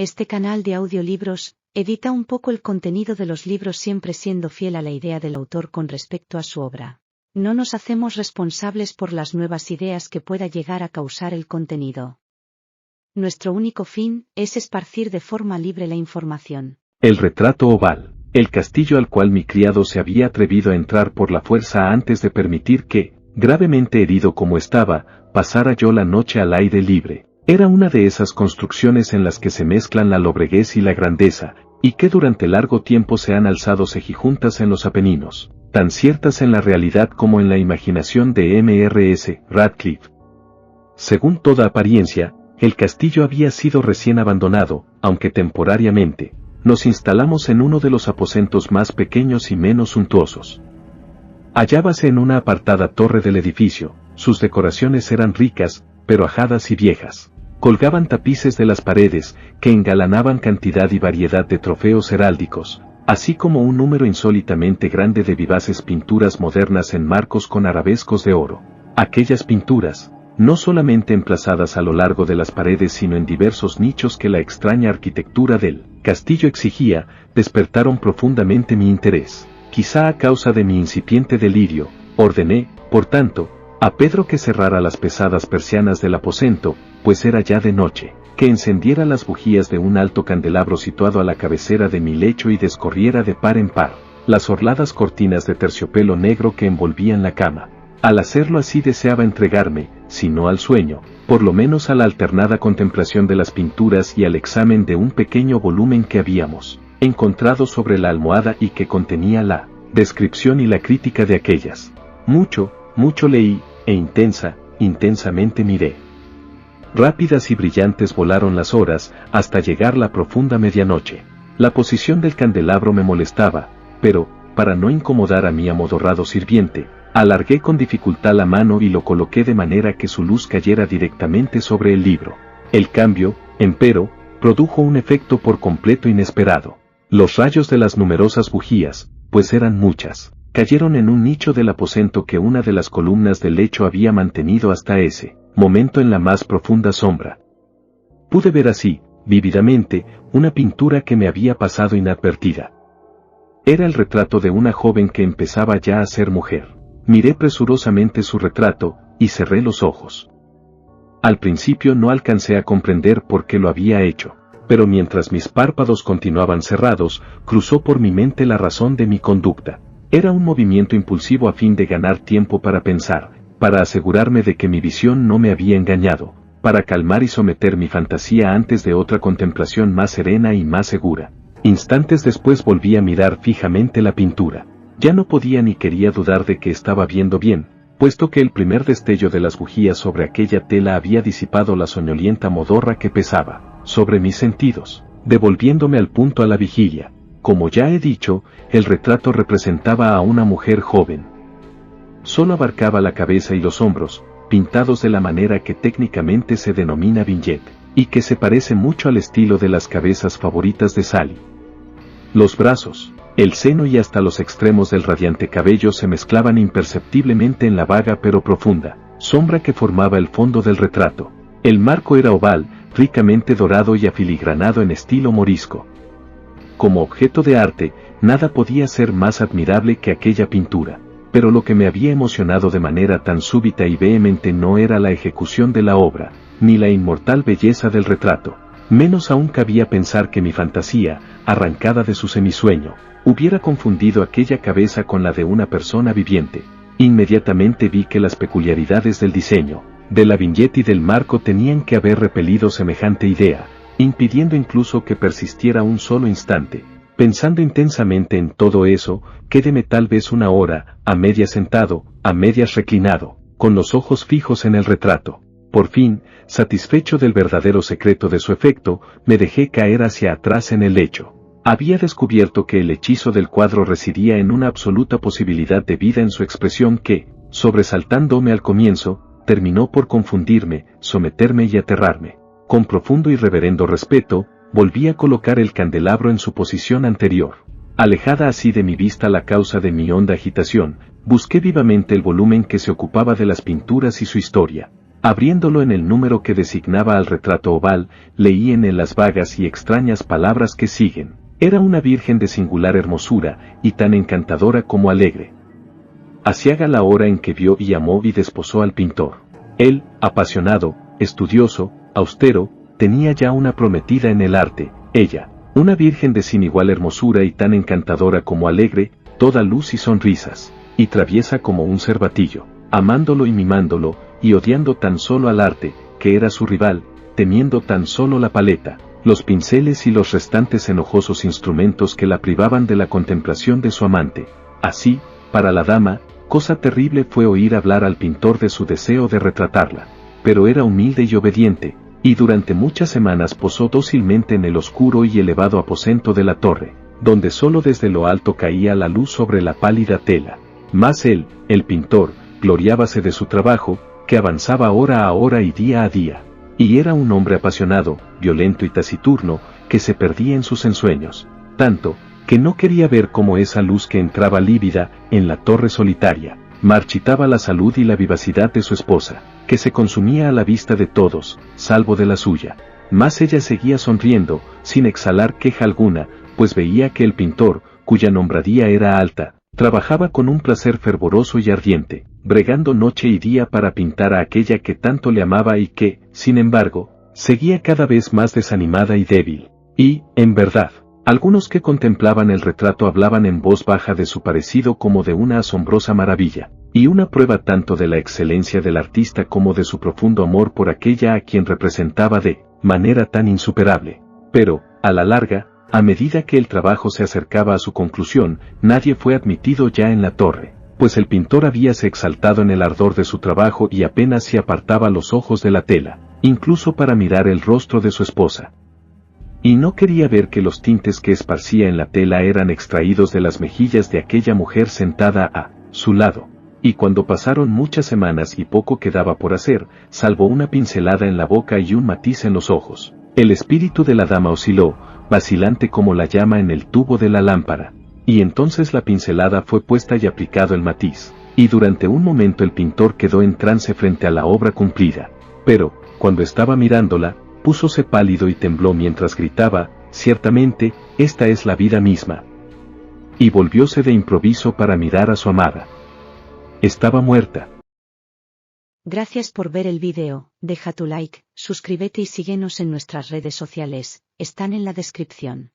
Este canal de audiolibros edita un poco el contenido de los libros, siempre siendo fiel a la idea del autor con respecto a su obra. No nos hacemos responsables por las nuevas ideas que pueda llegar a causar el contenido. Nuestro único fin es esparcir de forma libre la información. El retrato oval, el castillo al cual mi criado se había atrevido a entrar por la fuerza antes de permitir que, gravemente herido como estaba, pasara yo la noche al aire libre. Era una de esas construcciones en las que se mezclan la lobreguez y la grandeza, y que durante largo tiempo se han alzado cejijuntas en los Apeninos, tan ciertas en la realidad como en la imaginación de M.R.S. Radcliffe. Según toda apariencia, el castillo había sido recién abandonado, aunque temporariamente. Nos instalamos en uno de los aposentos más pequeños y menos suntuosos. Hallábase en una apartada torre del edificio. Sus decoraciones eran ricas, pero ajadas y viejas. Colgaban tapices de las paredes, que engalanaban cantidad y variedad de trofeos heráldicos, así como un número insólitamente grande de vivaces pinturas modernas en marcos con arabescos de oro. Aquellas pinturas, no solamente emplazadas a lo largo de las paredes sino en diversos nichos que la extraña arquitectura del castillo exigía, despertaron profundamente mi interés. Quizá a causa de mi incipiente delirio, ordené, por tanto, a Pedro que cerrara las pesadas persianas del aposento, pues era ya de noche, que encendiera las bujías de un alto candelabro situado a la cabecera de mi lecho y descorriera de par en par las orladas cortinas de terciopelo negro que envolvían la cama. Al hacerlo así deseaba entregarme, si no al sueño, por lo menos a la alternada contemplación de las pinturas y al examen de un pequeño volumen que habíamos encontrado sobre la almohada y que contenía la descripción y la crítica de aquellas. Mucho leí, e intensamente miré. Rápidas y brillantes volaron las horas, hasta llegar la profunda medianoche. La posición del candelabro me molestaba, pero, para no incomodar a mi amodorrado sirviente, alargué con dificultad la mano y lo coloqué de manera que su luz cayera directamente sobre el libro. El cambio, empero, produjo un efecto por completo inesperado. Los rayos de las numerosas bujías, pues eran muchas, cayeron en un nicho del aposento que una de las columnas del lecho había mantenido hasta ese momento en la más profunda sombra. Pude ver así, vívidamente, una pintura que me había pasado inadvertida. Era el retrato de una joven que empezaba ya a ser mujer. Miré presurosamente su retrato, y cerré los ojos. Al principio no alcancé a comprender por qué lo había hecho, pero mientras mis párpados continuaban cerrados, cruzó por mi mente la razón de mi conducta. Era un movimiento impulsivo a fin de ganar tiempo para pensar, para asegurarme de que mi visión no me había engañado, para calmar y someter mi fantasía antes de otra contemplación más serena y más segura. Instantes después volví a mirar fijamente la pintura. Ya no podía ni quería dudar de que estaba viendo bien, puesto que el primer destello de las bujías sobre aquella tela había disipado la soñolienta modorra que pesaba sobre mis sentidos, devolviéndome al punto a la vigilia. Como ya he dicho, el retrato representaba a una mujer joven. Solo abarcaba la cabeza y los hombros, pintados de la manera que técnicamente se denomina vignette, y que se parece mucho al estilo de las cabezas favoritas de Sally. Los brazos, el seno y hasta los extremos del radiante cabello se mezclaban imperceptiblemente en la vaga pero profunda sombra que formaba el fondo del retrato. El marco era oval, ricamente dorado y afiligranado en estilo morisco. Como objeto de arte, nada podía ser más admirable que aquella pintura, pero lo que me había emocionado de manera tan súbita y vehemente no era la ejecución de la obra, ni la inmortal belleza del retrato. Menos aún cabía pensar que mi fantasía, arrancada de su semisueño, hubiera confundido aquella cabeza con la de una persona viviente. Inmediatamente vi que las peculiaridades del diseño, de la vignette y del marco tenían que haber repelido semejante idea, impidiendo incluso que persistiera un solo instante. Pensando intensamente en todo eso, quédeme tal vez una hora, a medias sentado, a medias reclinado, con los ojos fijos en el retrato. Por fin, satisfecho del verdadero secreto de su efecto, me dejé caer hacia atrás en el lecho. Había descubierto que el hechizo del cuadro residía en una absoluta posibilidad de vida en su expresión que, sobresaltándome al comienzo, terminó por confundirme, someterme y aterrarme. Con profundo y reverendo respeto, volví a colocar el candelabro en su posición anterior. Alejada así de mi vista la causa de mi honda agitación, busqué vivamente el volumen que se ocupaba de las pinturas y su historia. Abriéndolo en el número que designaba al retrato oval, leí en él las vagas y extrañas palabras que siguen. Era una virgen de singular hermosura, y tan encantadora como alegre. Aciaga la hora en que vio y amó y desposó al pintor. Él, apasionado, estudioso, austero, tenía ya una prometida en el arte, ella, una virgen de sin igual hermosura y tan encantadora como alegre, toda luz y sonrisas, y traviesa como un cervatillo, amándolo y mimándolo, y odiando tan solo al arte, que era su rival, temiendo tan solo la paleta, los pinceles y los restantes enojosos instrumentos que la privaban de la contemplación de su amante. Así, para la dama, cosa terrible fue oír hablar al pintor de su deseo de retratarla, pero era humilde y obediente, y durante muchas semanas posó dócilmente en el oscuro y elevado aposento de la torre, donde solo desde lo alto caía la luz sobre la pálida tela. Mas él, el pintor, gloriábase de su trabajo, que avanzaba hora a hora y día a día, y era un hombre apasionado, violento y taciturno, que se perdía en sus ensueños, tanto, que no quería ver cómo esa luz que entraba lívida, en la torre solitaria, marchitaba la salud y la vivacidad de su esposa, que se consumía a la vista de todos, salvo de la suya. Mas ella seguía sonriendo, sin exhalar queja alguna, pues veía que el pintor, cuya nombradía era alta, trabajaba con un placer fervoroso y ardiente, bregando noche y día para pintar a aquella que tanto le amaba y que, sin embargo, seguía cada vez más desanimada y débil. Y, en verdad, algunos que contemplaban el retrato hablaban en voz baja de su parecido como de una asombrosa maravilla, y una prueba tanto de la excelencia del artista como de su profundo amor por aquella a quien representaba de manera tan insuperable. Pero, a la larga, a medida que el trabajo se acercaba a su conclusión, nadie fue admitido ya en la torre, pues el pintor habíase exaltado en el ardor de su trabajo y apenas se apartaba los ojos de la tela, incluso para mirar el rostro de su esposa. Y no quería ver que los tintes que esparcía en la tela eran extraídos de las mejillas de aquella mujer sentada a su lado. Y cuando pasaron muchas semanas y poco quedaba por hacer, salvo una pincelada en la boca y un matiz en los ojos, el espíritu de la dama osciló, vacilante como la llama en el tubo de la lámpara. Y entonces la pincelada fue puesta y aplicado el matiz, y durante un momento el pintor quedó en trance frente a la obra cumplida. Pero, cuando estaba mirándola, púsose pálido y tembló mientras gritaba, ciertamente, esta es la vida misma. Y volvióse de improviso para mirar a su amada. Estaba muerta. Gracias por ver el vídeo, deja tu like, suscríbete y síguenos en nuestras redes sociales, están en la descripción.